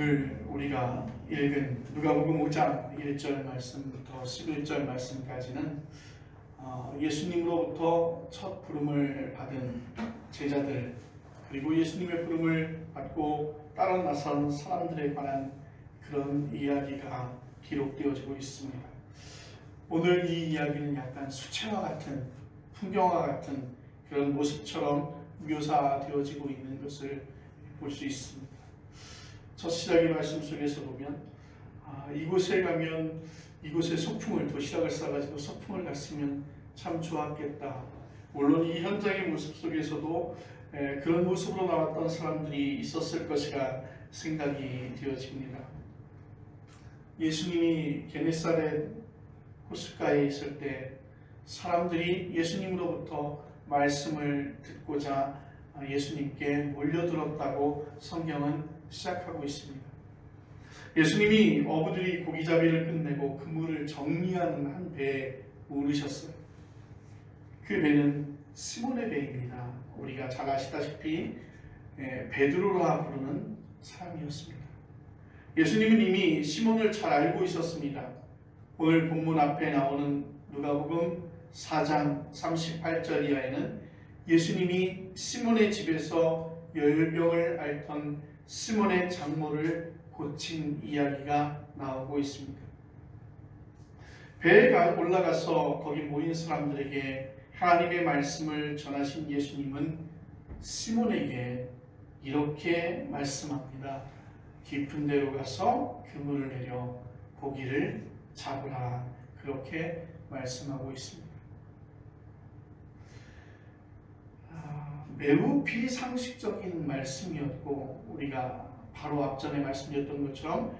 오늘 우리가 읽은 누가복음 5장 1절 말씀부터 11절 말씀까지는 예수님으로부터 첫 부름을 받은 제자들, 그리고 예수님의 부름을 받고 따라 나선 사람들에 관한 그런 이야기가 기록되어지고 있습니다. 오늘 이 이야기는 약간 수채화 같은, 풍경화 같은 그런 모습처럼 묘사되어지고 있는 것을 볼 수 있습니다. 첫 시작의 말씀 속에서 보면 이곳에 가면 이곳에 소풍을, 도시락을 싸가지고 소풍을 갔으면 참 좋았겠다. 물론 이 현장의 모습 속에서도 그런 모습으로 나왔던 사람들이 있었을 것이라 생각이 되어집니다. 예수님이 게네사렛 호숫가에 있을 때 사람들이 예수님으로부터 말씀을 듣고자 예수님께 몰려들었다고 성경은 시작하고 있습니다. 예수님이 어부들이 고기잡이를 끝내고 그물을 정리하는 한 배에 오르셨어요. 그 배는 시몬의 배입니다. 우리가 잘 아시다시피 베드로라 부르는 사람이었습니다. 예수님은 이미 시몬을 잘 알고 있었습니다. 오늘 본문 앞에 나오는 누가복음 4장 38절 이하에는 예수님이 시몬의 집에서 열병을 앓던 시몬의 장모를 고친 이야기가 나오고 있습니다. 배에 올라가서 거기 모인 사람들에게 하나님의 말씀을 전하신 예수님은 시몬에게 이렇게 말씀합니다. 깊은 데로 가서 그물을 내려 고기를 잡으라. 그렇게 말씀하고 있습니다. 매우 비상식적인 말씀이었고, 우리가 바로 앞전에 말씀드렸던 것처럼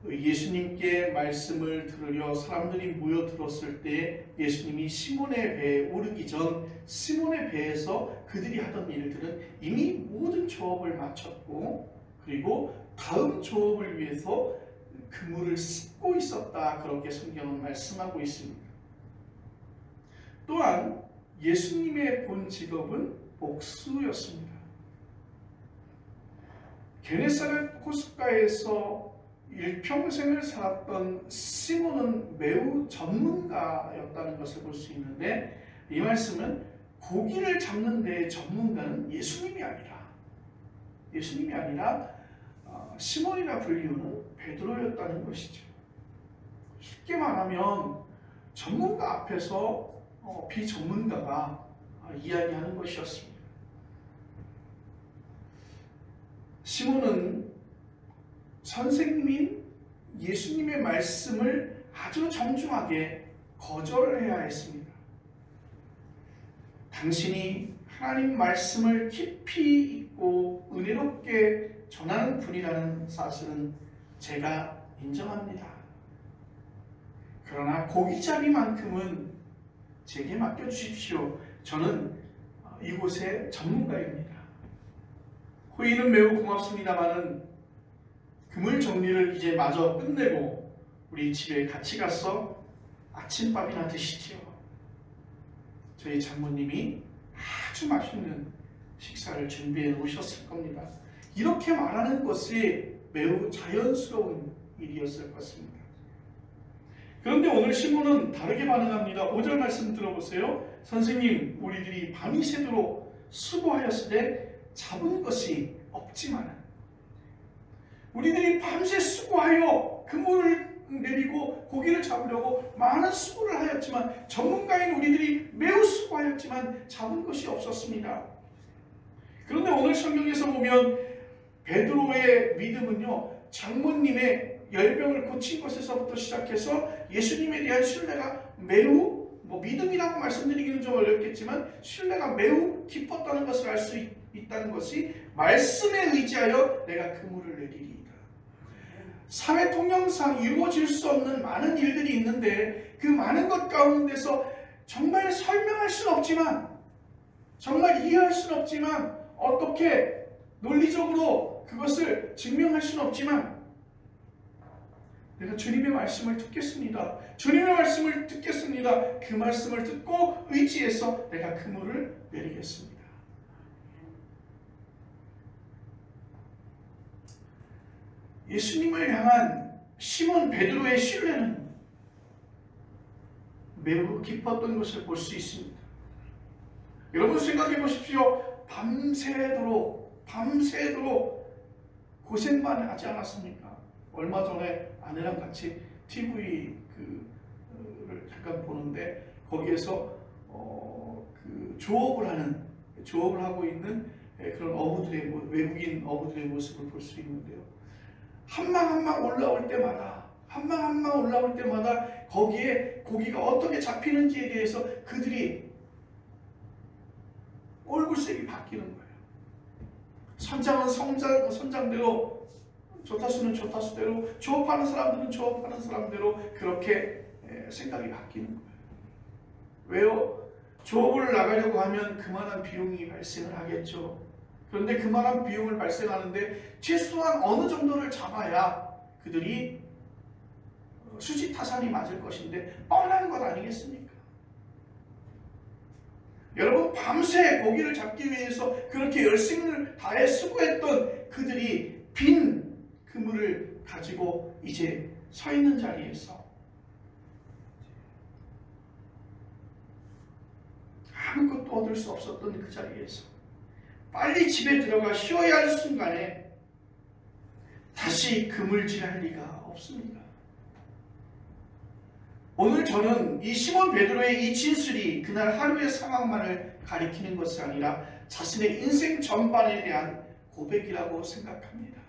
예수님께 말씀을 들으려 사람들이 모여들었을 때 예수님이 시몬의 배에 오르기 전 시몬의 배에서 그들이 하던 일들은 이미 모든 조업을 마쳤고, 그리고 다음 조업을 위해서 그물을 싣고 있었다. 그렇게 성경은 말씀하고 있습니다. 또한 예수님의 본 직업은 목수였습니다. 게네사렛 호숫가에서 일평생을 살았던 시몬은 매우 전문가였다는 것을 볼 수 있는데, 이 말씀은 고기를 잡는 데의 전문가는 예수님이 아니라 시몬이라 불리우는 베드로였다는 것이죠. 쉽게 말하면 전문가 앞에서 비전문가가 이야기하는 것이었습니다. 시몬은 선생님인 예수님의 말씀을 아주 정중하게 거절해야 했습니다. 당신이 하나님 말씀을 깊이 읽고 은혜롭게 전하는 분이라는 사실은 제가 인정합니다. 그러나 고기잡이만큼은 제게 맡겨주십시오. 저는 이곳의 전문가입니다. 호의는 매우 고맙습니다마는 그물 정리를 이제 마저 끝내고 우리 집에 같이 가서 아침밥이나 드시죠. 저희 장모님이 아주 맛있는 식사를 준비해 놓으셨을 겁니다. 이렇게 말하는 것이 매우 자연스러운 일이었을 것입니다. 그런데 오늘 시몬은 다르게 반응합니다. 5절 말씀 들어보세요. 선생님, 우리들이 밤이 새도록 수고하였으되 잡은 것이 없지만은, 우리들이 밤새 수고하여 그물을 내리고 고기를 잡으려고 많은 수고를 하였지만, 전문가인 우리들이 매우 수고하였지만 잡은 것이 없었습니다. 그런데 오늘 성경에서 보면 베드로의 믿음은요, 장모님의 열병을 고친 것에서부터 시작해서 예수님에 대한 신뢰가 매우, 믿음이라고 말씀드리기는 좀 어렵겠지만 신뢰가 매우 깊었다는 것을 알 수 있다는 것이, 말씀에 의지하여 내가 그물을 내리리이다. 사회 통념상 이루어질 수 없는 많은 일들이 있는데, 그 많은 것 가운데서 정말 설명할 수는 없지만, 정말 이해할 수는 없지만, 어떻게 논리적으로 그것을 증명할 수는 없지만, 내가 주님의 말씀을 듣겠습니다. 주님의 말씀을 듣겠습니다. 그 말씀을 듣고 의지해서 내가 그물을 내리겠습니다. 예수님을 향한 시몬 베드로의 신뢰는 매우 깊었던 것을 볼 수 있습니다. 여러분 생각해 보십시오. 밤새도록 고생만 하지 않았습니까? 얼마 전에 아내랑 같이 TV를 잠깐 보는데 거기에서 조업을 하고 있는 그런 외국인 어부들의 모습을 볼 수 있는데요. 한 방 한 방 올라올 때마다 거기에 고기가 어떻게 잡히는지에 대해서 그들이 얼굴색이 바뀌는 거예요. 선장은 선장대로, 조타수는 조타수대로, 조업하는 사람들은 조업하는 사람대로 그렇게 생각이 바뀌는 거예요. 왜요? 조업을 나가려고 하면 그만한 비용이 발생을 하겠죠. 그런데 그만한 비용을 발생하는데 최소한 어느 정도를 잡아야 그들이 수지타산이 맞을 것인데 뻔한 것 아니겠습니까? 여러분 밤새 고기를 잡기 위해서 그렇게 열심을 다해 수고했던 그들이 빈 그물을 가지고 이제 서 있는 자리에서 아무것도 얻을 수 없었던 그 자리에서 빨리 집에 들어가 쉬어야 할 순간에 다시 그물질할 리가 없습니다. 오늘 저는 이 시몬 베드로의 이 진술이 그날 하루의 상황만을 가리키는 것이 아니라 자신의 인생 전반에 대한 고백이라고 생각합니다.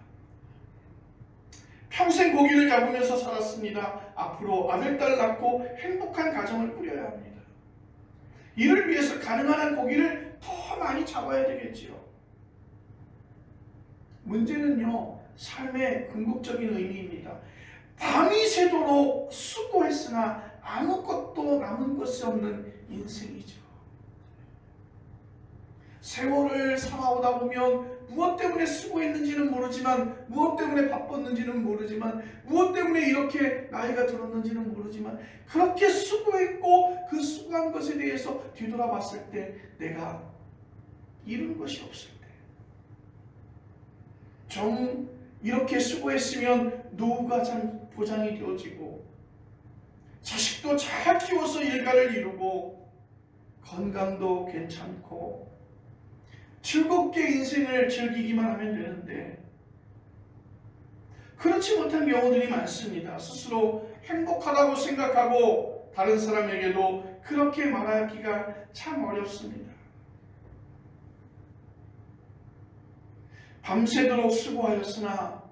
평생 고기를 잡으면서 살았습니다. 앞으로 아들, 딸 낳고 행복한 가정을 꾸려야 합니다. 이를 위해서 가능한 한 고기를 더 많이 잡아야 되겠지요. 문제는요, 삶의 궁극적인 의미입니다. 밤이 새도록 수고했으나 아무것도 남은 것이 없는 인생이죠. 세월을 살아오다 보면 무엇 때문에 수고했는지는 모르지만, 무엇 때문에 바빴는지는 모르지만, 무엇 때문에 이렇게 나이가 들었는지는 모르지만 그렇게 수고했고 그 수고한 것에 대해서 뒤돌아봤을 때 내가 이룬 것이 없을 때, 이렇게 수고했으면 노후가 보장이 되어지고 자식도 잘 키워서 일가를 이루고 건강도 괜찮고 즐겁게 인생을 즐기기만 하면 되는데 그렇지 못한 경우들이 많습니다. 스스로 행복하다고 생각하고 다른 사람에게도 그렇게 말하기가 참 어렵습니다. 밤새도록 수고하였으나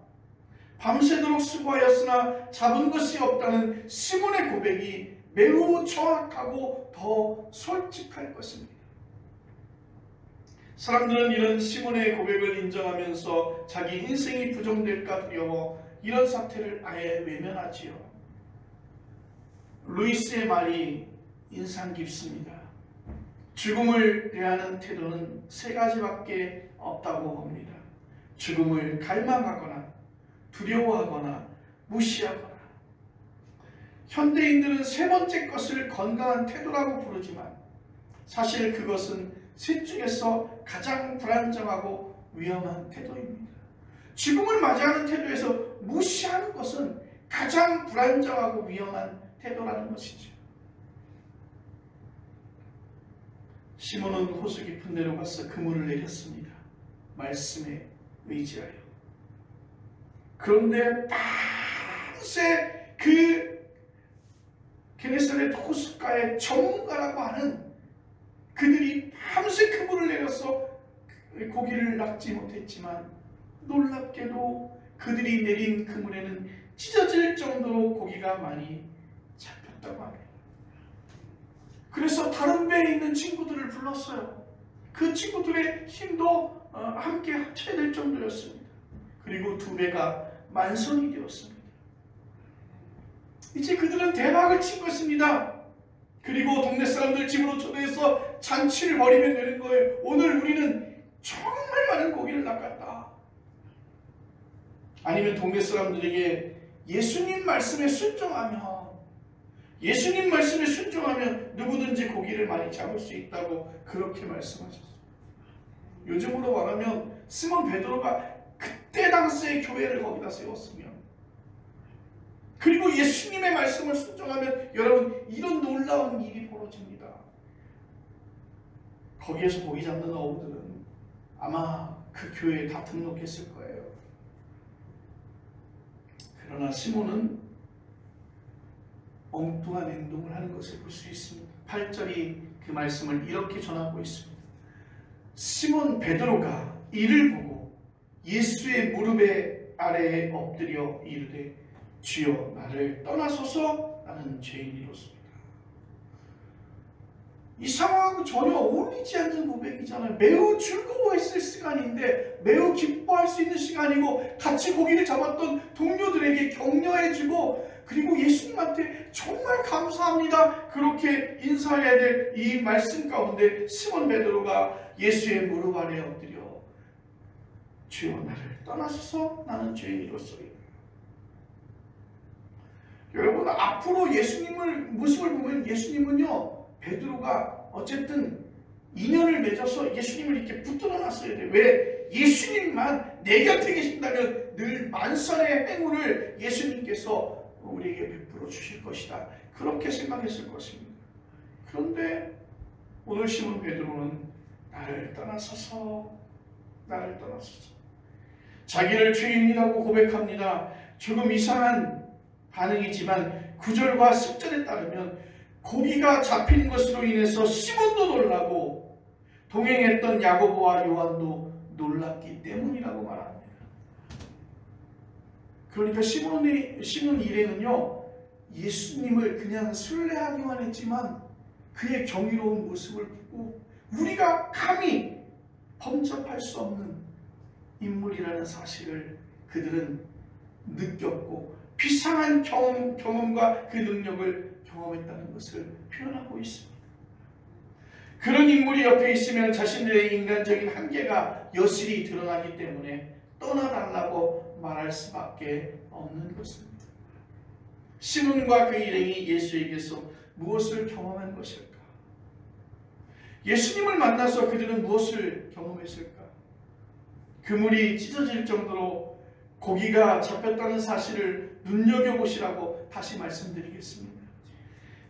잡은 것이 없다는 시몬의 고백이 매우 정확하고 더 솔직할 것입니다. 사람들은 이런 시몬의 고백을 인정하면서 자기 인생이 부정될까 두려워 이런 사태를 아예 외면하지요. 루이스의 말이 인상 깊습니다. 죽음을 대하는 태도는 세 가지밖에 없다고 봅니다. 죽음을 갈망하거나 두려워하거나 무시하거나. 현대인들은 세 번째 것을 건강한 태도라고 부르지만 사실 그것은 셋 중에서 가장 불안정하고 위험한 태도입니다. 죽음을 맞이하는 태도에서 무시하는 것은 가장 불안정하고 위험한 태도라는 것이죠. 시몬은 호수 깊은 데로 가서 그물을 내렸습니다. 말씀에 의지하여. 그런데 밤새 그 게네사렛 호숫가의 전문가라고 하는 그들이 밤새 그물을 내려서 고기를 낚지 못했지만 놀랍게도 그들이 내린 그물에는 찢어질 정도로 고기가 많이 잡혔다고 합니다. 그래서 다른 배에 있는 친구들을 불렀어요. 그 친구들의 힘도 함께 합쳐야 될 정도였습니다. 그리고 두 배가 만선이 되었습니다. 이제 그들은 대박을 친 것입니다. 그리고 동네 사람들 집으로 초대해서 잔치를 벌이면 되는 거예요. 오늘 우리는 정말 많은 고기를 낚았다. 아니면 동네 사람들에게 예수님 말씀에 순종하면 누구든지 고기를 많이 잡을 수 있다고 그렇게 말씀하셨어요. 요즘으로 말하면 시몬 베드로가 때 당시의 교회를 거기다 세웠으며, 그리고 예수님의 말씀을 순종하면 여러분 이런 놀라운 일이 벌어집니다. 거기에서 고기 잡는 어부들은 아마 그 교회에 다 등록했을 거예요. 그러나 시몬은 엉뚱한 행동을 하는 것을 볼 수 있습니다. 8절이 그 말씀을 이렇게 전하고 있습니다. 시몬 베드로가 이를 보고 예수의 무릎에 아래에 엎드려 이르되 주여 나를 떠나소서 나는 죄인이로소이다. 이 상황하고 전혀 어울리지 않는 고백이잖아요. 매우 즐거워했을 시간인데, 매우 기뻐할 수 있는 시간이고, 같이 고기를 잡았던 동료들에게 격려해주고, 그리고 예수님한테 정말 감사합니다 그렇게 인사해야 될 이 말씀 가운데 시몬 베드로가 예수의 무릎 아래 엎드려 주여 나를 떠나소서 나는 죄인이로소이다. 여러분, 앞으로 예수님을 모습을 보면 예수님은요, 베드로가 어쨌든 인연을 맺어서 예수님을 이렇게 붙들어 놨어야 돼. 왜? 예수님만 내 곁에 계신다면 늘 만선의 행운을 예수님께서 우리에게 베풀어 주실 것이다. 그렇게 생각했을 것입니다. 그런데 오늘 시몬 베드로는 나를 떠나소서 나를 떠나소서, 자기를 죄인이라고 고백합니다. 조금 이상한 반응이지만 9절과 10절에 따르면 고기가 잡힌 것으로 인해서 시몬도 놀라고 동행했던 야고보와 요한도 놀랐기 때문이라고 말합니다. 그러니까 시몬 일행은요, 예수님을 그냥 순례하기만 했지만 그의 경이로운 모습을 보고 우리가 감히 범접할 수 없는 인물이라는 사실을 그들은 느꼈고 비상한 경험과 그 능력을 경험했다는 것을 표현하고 있습니다. 그런 인물이 옆에 있으면 자신들의 인간적인 한계가 여실히 드러나기 때문에 떠나달라고 말할 수밖에 없는 것입니다. 시몬과 그 일행이 예수에게서 무엇을 경험한 것일까? 예수님을 만나서 그들은 무엇을 경험했을까? 그물이 찢어질 정도로 고기가 잡혔다는 사실을 눈여겨보시라고 다시 말씀드리겠습니다.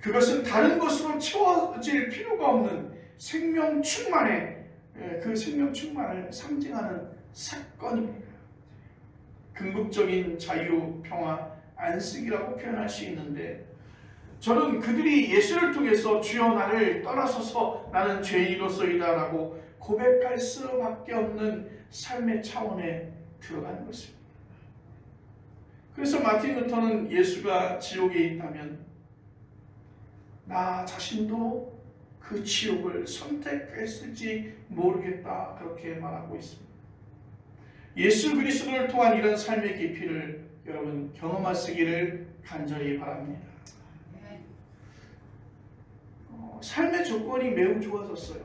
그것은 다른 것으로 채워질 필요가 없는 생명 충만의, 그 생명 충만을 상징하는 사건입니다. 궁극적인 자유, 평화, 안식이라고 표현할 수 있는데, 저는 그들이 예수를 통해서 주여 나를 떠나소서 나는 죄인이로소이다 라고 고백할 수밖에 없는 삶의 차원에 들어가는 것입니다. 그래서 마틴 루터는 예수가 지옥에 있다면 나 자신도 그 지옥을 선택했을지 모르겠다 그렇게 말하고 있습니다. 예수 그리스도를 통한 이런 삶의 깊이를 여러분 경험하시기를 간절히 바랍니다. 삶의 조건이 매우 좋아졌어요.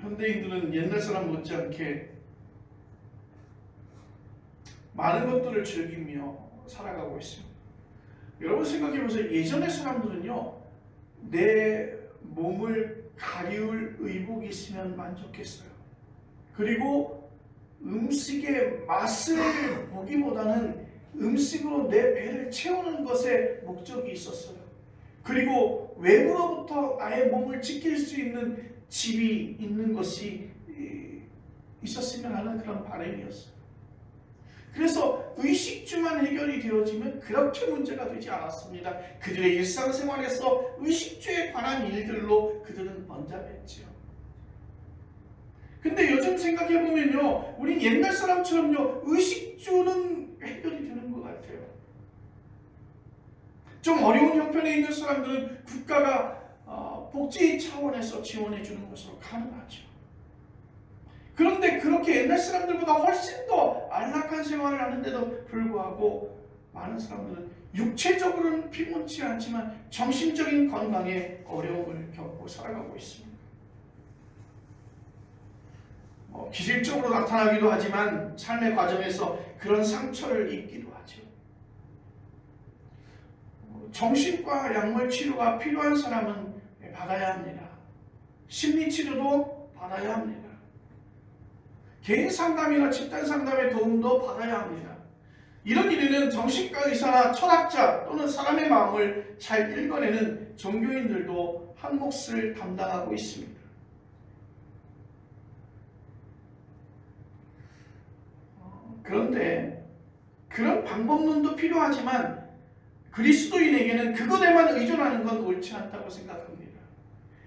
현대인들은 옛날 사람 못지않게 많은 것들을 즐기며 살아가고 있습니다. 여러분 생각해보세요. 예전의 사람들은요, 내 몸을 가리울 의복이 있으면 만족했어요. 그리고 음식의 맛을 보기보다는 음식으로 내 배를 채우는 것에 목적이 있었어요. 그리고 외부로부터 나의 몸을 지킬 수 있는 집이 있는 것이 있었으면 하는 그런 바람이었어요. 그래서 의식주만 해결이 되어지면 그렇게 문제가 되지 않았습니다. 그들의 일상생활에서 의식주에 관한 일들로 그들은 번잡했지요. 근데 요즘 생각해보면요, 우린 옛날 사람처럼요, 의식주는 해결이 되는 것 같아요. 좀 어려운 형편에 있는 사람들은 국가가 복지 차원에서 지원해 주는 것으로 가능하죠. 그런데 그렇게 옛날 사람들보다 훨씬 더 안락한 생활을 하는데도 불구하고 많은 사람들은 육체적으로는 피곤치 않지만 정신적인 건강에 어려움을 겪고 살아가고 있습니다. 기질적으로 나타나기도 하지만 삶의 과정에서 그런 상처를 입기도 하죠. 정신과 약물 치료가 필요한 사람은 받아야 합니다. 심리치료도 받아야 합니다. 개인 상담이나 집단 상담의 도움도 받아야 합니다. 이런 일에는 정신과 의사나 철학자 또는 사람의 마음을 잘 읽어내는 종교인들도 한 몫을 담당하고 있습니다. 그런데 그런 방법론도 필요하지만 그리스도인에게는 그것에만 의존하는 건 옳지 않다고 생각합니다.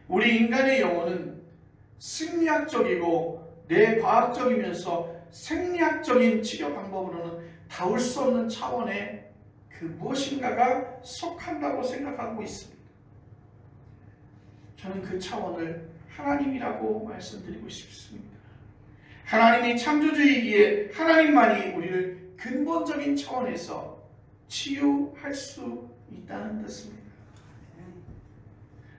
우리 인간의 영혼은 심리학적이고 뇌과학적이면서 생리학적인 치료 방법으로는 닿을 수 없는 차원의 그 무엇인가가 속한다고 생각하고 있습니다. 저는 그 차원을 하나님이라고 말씀드리고 싶습니다. 하나님이 창조주이기에 하나님만이 우리를 근본적인 차원에서 치유할 수 있다는 뜻입니다.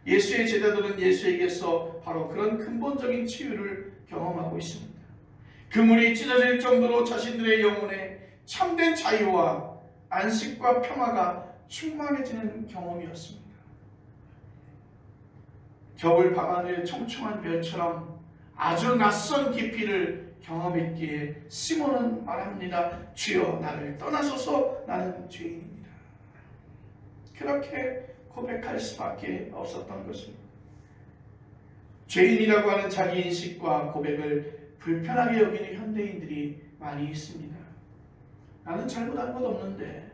예수의 제자들은 예수에게서 바로 그런 근본적인 치유를 경험하고 있습니다. 그물이 찢어질 정도로 자신들의 영혼에 참된 자유와 안식과 평화가 충만해지는 경험이었습니다. 겨울 밤하늘의 총총한 별처럼 아주 낯선 깊이를 경험했기에 시몬은 말합니다. 주여 나를 떠나소서 나는 죄인입니다. 그렇게 고백할 수밖에 없었던 것입니다. 죄인이라고 하는 자기 인식과 고백을 불편하게 여기는 현대인들이 많이 있습니다. 나는 잘못한 것 없는데,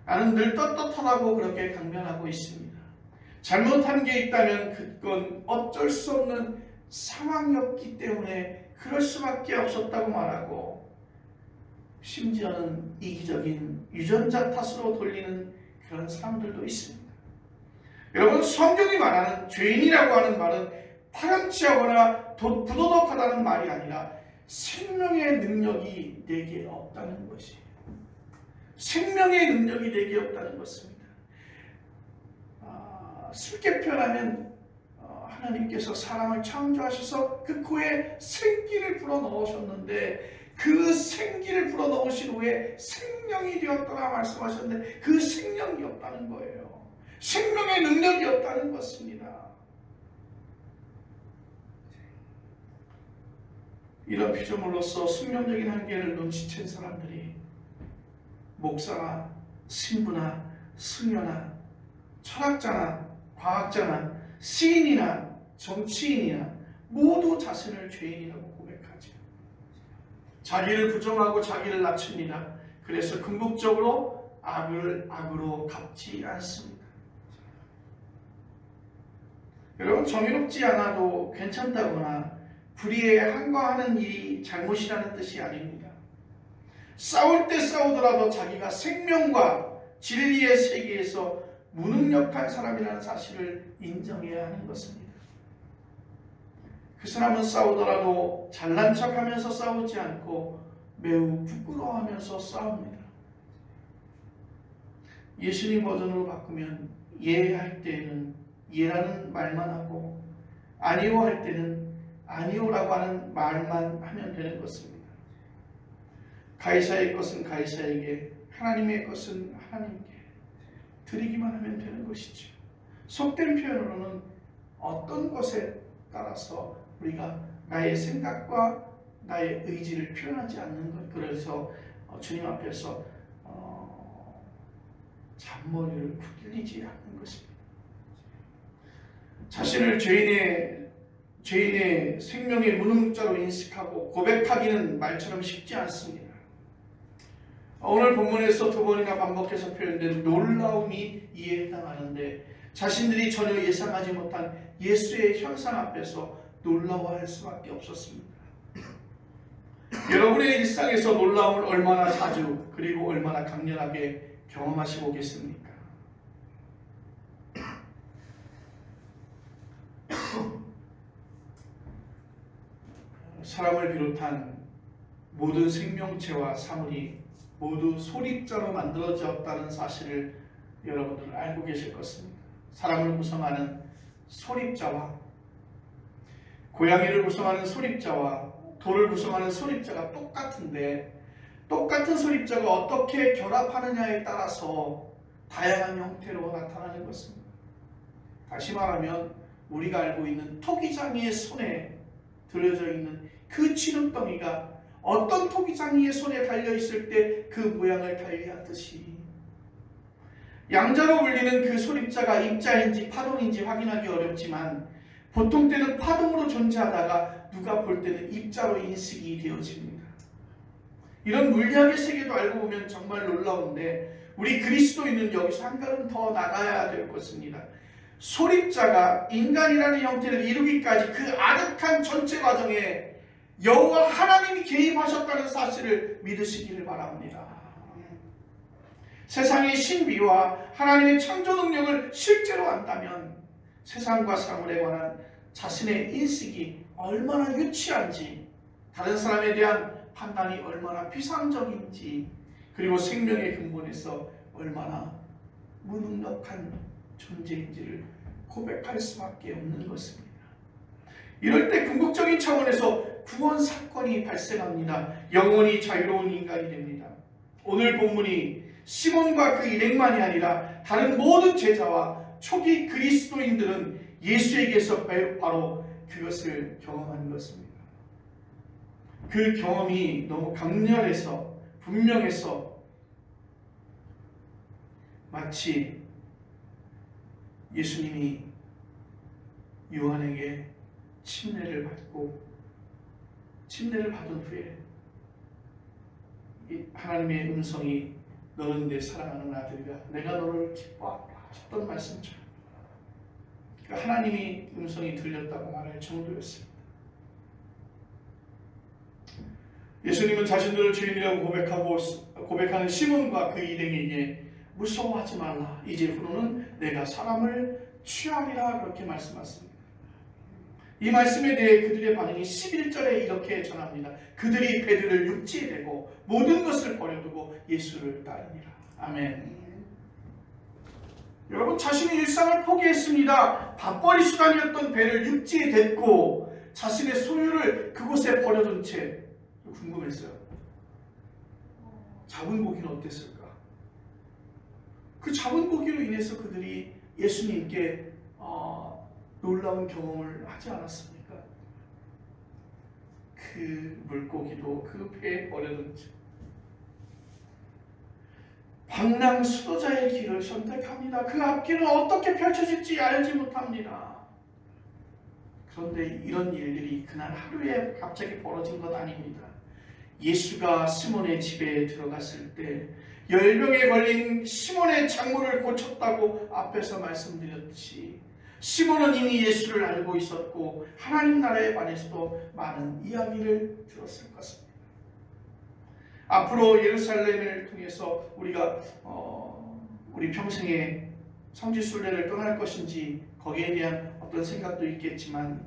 나는 늘 떳떳하다고 그렇게 강변하고 있습니다. 잘못한 게 있다면 그건 어쩔 수 없는 상황이었기 때문에 그럴 수밖에 없었다고 말하고, 심지어는 이기적인 유전자 탓으로 돌리는 그런 사람들도 있습니다. 여러분, 성경이 말하는 죄인이라고 하는 말은 파렴치하거나 부도덕하다는 말이 아니라 생명의 능력이 내게 없다는 것이에요. 생명의 능력이 내게 없다는 것입니다. 쉽게 표현하면 하나님께서 사람을 창조하셔서 그 코에 생기를 불어넣으셨는데, 그 생기를 불어넣으신 후에 생명이 되었더라 말씀하셨는데 그 생명이 없다는 거예요. 생명의 능력이 없다는 것입니다. 이런 피조물로서 숙명적인 한계를 눈치챈 사람들이 목사나 신부나 승려나 철학자나 과학자나 시인이나 정치인이나 모두 자신을 죄인이라고 고백하죠. 자기를 부정하고 자기를 낮춥니다. 그래서 궁극적으로 악을 악으로 갚지 않습니다. 여러분, 정의롭지 않아도 괜찮다거나 불의에 항거하는 일이 잘못이라는 뜻이 아닙니다. 싸울 때 싸우더라도 자기가 생명과 진리의 세계에서 무능력한 사람이라는 사실을 인정해야 하는 것입니다. 그 사람은 싸우더라도 잘난 척하면서 싸우지 않고 매우 부끄러워하면서 싸웁니다. 예수님 버전으로 바꾸면 예할 때에는 예라는 말만 하고 아니오 할 때는 아니오라고 하는 말만 하면 되는 것입니다. 가이사의 것은 가이사에게, 하나님의 것은 하나님께 드리기만 하면 되는 것이죠. 속된 표현으로는 어떤 것에 따라서 우리가 나의 생각과 나의 의지를 표현하지 않는 것, 그래서 주님 앞에서 잔머리를 굴리지 않는 것입니다. 자신을 죄인의 생명의 무능자로 인식하고 고백하기는 말처럼 쉽지 않습니다. 오늘 본문에서 두 번이나 반복해서 표현된 놀라움이 이에 해당하는데, 자신들이 전혀 예상하지 못한 예수의 현상 앞에서 놀라워할 수밖에 없었습니다. 여러분의 일상에서 놀라움을 얼마나 자주 그리고 얼마나 강렬하게 경험하시고 계십니까? 사람을 비롯한 모든 생명체와 사물이 모두 소립자로 만들어졌다는 사실을 여러분들 알고 계실 것입니다. 사람을 구성하는 소립자와 고양이를 구성하는 소립자와 돌을 구성하는 소립자가 똑같은데, 똑같은 소립자가 어떻게 결합하느냐에 따라서 다양한 형태로 나타나는 것입니다. 다시 말하면 우리가 알고 있는 토기장이의 손에 들려져 있는 그 기름덩이가 어떤 토기장이의 손에 달려있을 때 그 모양을 달리하듯이 양자로 불리는 그 소립자가 입자인지 파동인지 확인하기 어렵지만 보통 때는 파동으로 존재하다가 누가 볼 때는 입자로 인식이 되어집니다. 이런 물리학의 세계도 알고 보면 정말 놀라운데 우리 그리스도인은 여기서 한 걸음 더 나가야 될 것입니다. 소립자가 인간이라는 형태를 이루기까지 그 아득한 전체 과정에 여호와 하나님이 개입하셨다는 사실을 믿으시기를 바랍니다. 세상의 신비와 하나님의 창조 능력을 실제로 안다면 세상과 사물에 관한 자신의 인식이 얼마나 유치한지, 다른 사람에 대한 판단이 얼마나 비상적인지, 그리고 생명의 근본에서 얼마나 무능력한 존재인지를 고백할 수밖에 없는 것입니다. 이럴 때 궁극적인 차원에서 구원 사건이 발생합니다. 영원히 자유로운 인간이 됩니다. 오늘 본문이 시몬과 그 일행만이 아니라 다른 모든 제자와 초기 그리스도인들은 예수에게서 바로 그것을 경험한 것입니다. 그 경험이 너무 강렬해서 분명해서 마치 예수님이 요한에게 침례를 받은 후에 하나님의 음성이 너는 내 사랑하는 아들이다, 내가 너를 기뻐한다 하셨던 말씀처럼 하나님이 음성이 들렸다고 말할 정도였습니다. 예수님은 자신들을 주인이라고 고백하는 시몬과 그 일행에게 무서워하지 말라, 이제부로는 내가 사람을 취하리라 그렇게 말씀하십니다. 이 말씀에 대해 그들의 반응이 11절에 이렇게 전합니다. 그들이 베드를 육지에 대고 모든 것을 버려두고 예수를 따르니라. 아멘. 여러분, 자신의 일상을 포기했습니다. 밥벌이 수단이었던 배를 육지에 댔고 자신의 소유를 그곳에 버려둔 채, 궁금했어요. 잡은 고기는 어땠을까? 그 잡은 고기로 인해서 그들이 예수님께 놀라운 경험을 하지 않았습니까? 그 물고기도 그 배에 버려둔 채 방랑 수도자의 길을 선택합니다. 그 앞길은 어떻게 펼쳐질지 알지 못합니다. 그런데 이런 일들이 그날 하루에 갑자기 벌어진 것 아닙니다. 예수가 시몬의 집에 들어갔을 때 열병에 걸린 시몬의 장모를 고쳤다고 앞에서 말씀드렸듯이 시몬은 이미 예수를 알고 있었고 하나님 나라에 관해서도 많은 이야기를 들었을 것입니다. 앞으로 예루살렘을 통해서 우리가 우리 평생에 성지순례를 떠날 것인지 거기에 대한 어떤 생각도 있겠지만,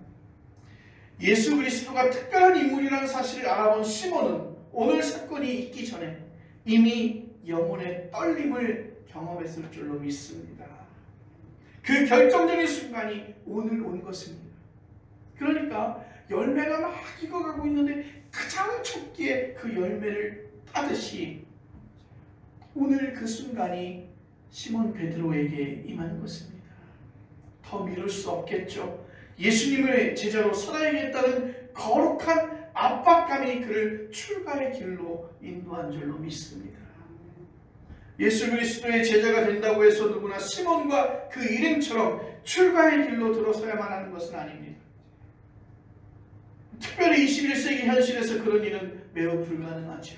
예수 그리스도가 특별한 인물이라는 사실을 알아본 시몬은 오늘 사건이 있기 전에 이미 영혼의 떨림을 경험했을 줄로 믿습니다. 그 결정적인 순간이 오늘 온 것입니다. 그러니까 열매가 막 익어가고 있는데 가장 첫 끼에 그 열매를 따듯이 오늘 그 순간이 시몬 베드로에게 임한 것입니다. 더 미룰 수 없겠죠. 예수님의 제자로 살아야겠다는 거룩한 압박감이 그를 출가의 길로 인도한 줄로 믿습니다. 예수 그리스도의 제자가 된다고 해서 누구나 시몬과 그 일행처럼 출가의 길로 들어서야만 하는 것은 아닙니다. 특별히 21세기 현실에서 그런 일은 매우 불가능하죠.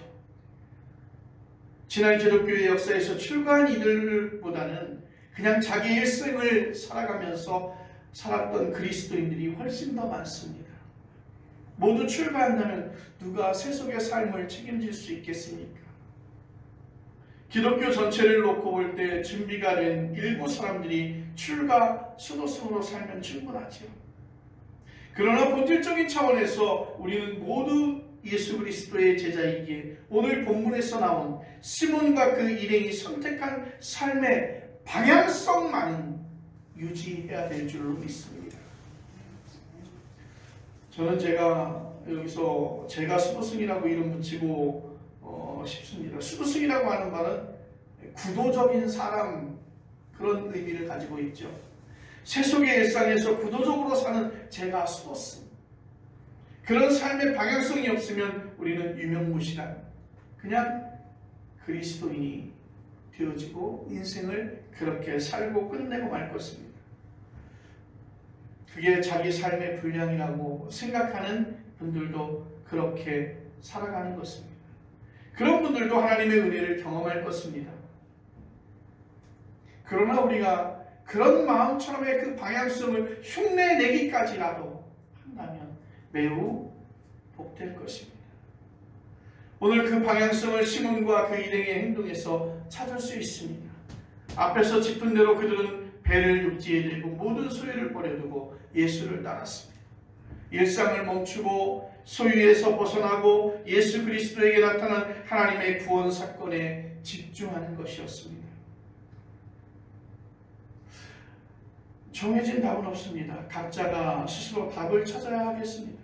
지난 기독교의 역사에서 출가한 이들보다는 그냥 자기 일생을 살아가면서 살았던 그리스도인들이 훨씬 더 많습니다. 모두 출가한다면 누가 세속의 삶을 책임질 수 있겠습니까? 기독교 전체를 놓고 볼 때 준비가 된 일부 사람들이 출가 수도승으로 살면 충분하죠. 그러나 본질적인 차원에서 우리는 모두 예수 그리스도의 제자이기에 오늘 본문에서 나온 시몬과 그 일행이 선택한 삶의 방향성만은 유지해야 될 줄로 믿습니다. 저는 제가 여기서 제가 수도승이라고 이름 붙이고 싶습니다. 수도승이라고 하는 말은 구도적인 사람, 그런 의미를 가지고 있죠. 세속의 일상에서 구도적으로 사는 제가 수도승, 그런 삶의 방향성이 없으면 우리는 유명무실한 그냥 그리스도인이 되어지고 인생을 그렇게 살고 끝내고 말 것입니다. 그게 자기 삶의 분량이라고 생각하는 분들도 그렇게 살아가는 것입니다. 그런 분들도 하나님의 은혜를 경험할 것입니다. 그러나 우리가 그런 마음처럼의 그 방향성을 흉내내기까지라도 한다면 매우 복될 것입니다. 오늘 그 방향성을 시몬과 그 일행의 행동에서 찾을 수 있습니다. 앞에서 짚은 대로 그들은 배를 육지에 들고 모든 소유를 버려두고 예수를 따랐습니다. 일상을 멈추고 소유에서 벗어나고 예수 그리스도에게 나타난 하나님의 구원 사건에 집중하는 것이었습니다. 정해진 답은 없습니다. 각자가 스스로 답을 찾아야 하겠습니다.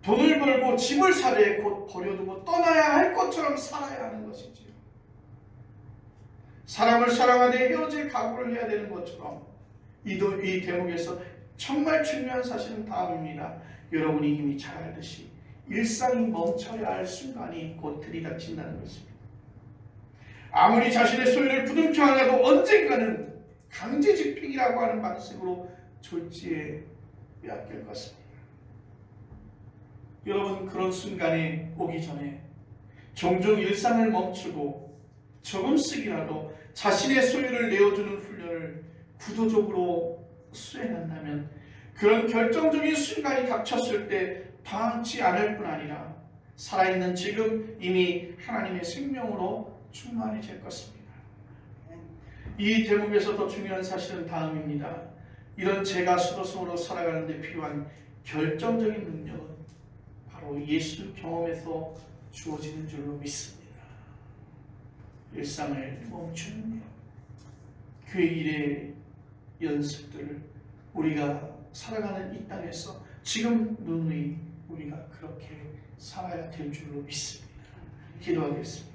돈을 벌고 집을 사되 곧 버려두고 떠나야 할 것처럼 살아야 하는 것이지요. 사람을 사랑하되 헤어질 각오를 해야 되는 것처럼 이 대목에서 정말 중요한 사실은 다음입니다. 여러분이 이미 잘 알듯이 일상이 멈춰야 할 순간이 곧 들이닥친다는 것입니다. 아무리 자신의 소유를 부둥켜 안아도 언젠가는 강제집행이라고 하는 방식으로 졸지에 빼앗길 것입니다. 여러분, 그런 순간이 오기 전에 종종 일상을 멈추고 조금씩이라도 자신의 소유를 내어주는 훈련을 구도적으로 수행한다면 그런 결정적인 순간이 닥쳤을 때 당치 않을 뿐 아니라 살아있는 지금 이미 하나님의 생명으로 충만해질 것입니다. 이 대목에서 더 중요한 사실은 다음입니다. 이런 죄가 수도승으로 살아가는 데 필요한 결정적인 능력은 바로 예수 경험에서 주어지는 줄로 믿습니다. 일상을 멈추는 일, 그 일의 연습들을 우리가 살아가는 이 땅에서 지금 누누이 우리가 그렇게 살아야 될 줄로 믿습니다. 기도하겠습니다.